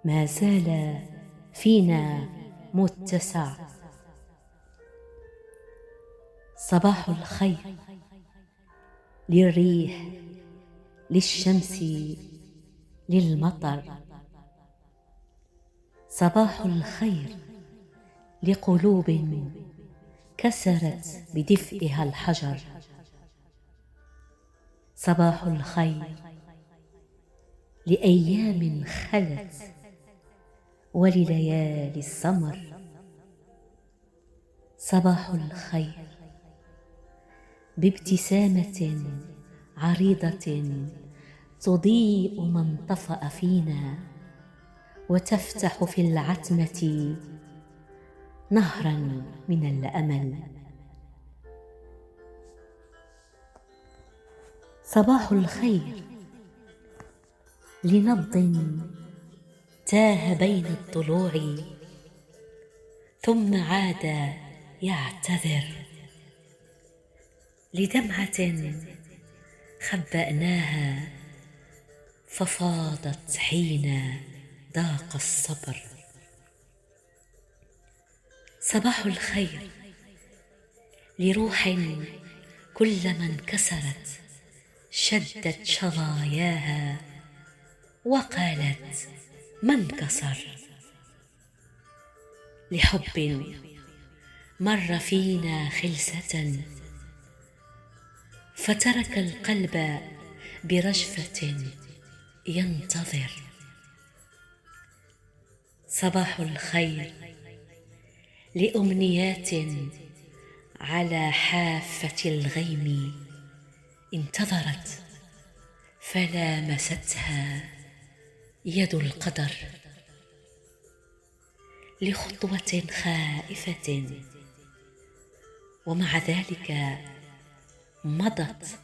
ما زال فينا متسع. صباح الخير للريح، للشمس، للمطر. صباح الخير لقلوب كسرت بدفئها الحجر. صباح الخير لأيام خلت ولليالي السمر. صباح الخير بابتسامة عريضة تضيء من طفأ فينا وتفتح في العتمة نهرا من الأمل. صباح الخير لنبض تاه بين الضلوع ثم عاد يعتذر، لدمعة خبأناها ففاضت حين ضاق الصبر. صباح الخير لروح كلما انكسرت شدت شظاياها وقالت ما انكسر. لحب مر فينا خلسة فترك القلب برجفة ينتظر. صباح الخير لأمنيات على حافة الغيم انتظرت فلامستها يد القدر. لخطوة خائفة ومع ذلك مضت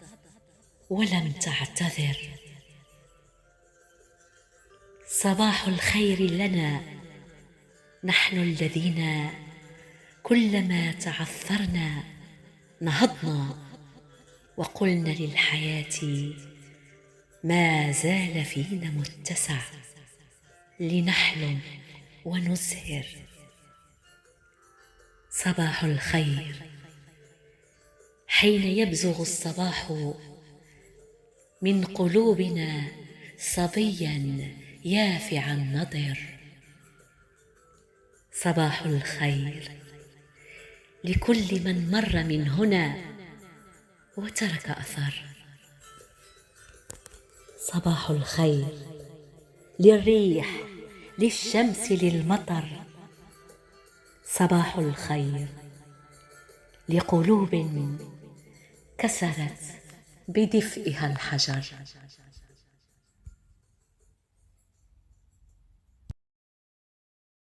ولم تعتذر. صباح الخير لنا نحن الذين كلما تعثرنا نهضنا وقلنا للحياة ما زال فينا متسع لنحلم ونزهر. صباح الخير حين يبزغ الصباح من قلوبنا صبيا يافع النضر. صباح الخير لكل من مر من هنا وترك أثر. صباح الخير للريح، للشمس، للمطر. صباح الخير لقلوب كسرت بدفئها الحجر.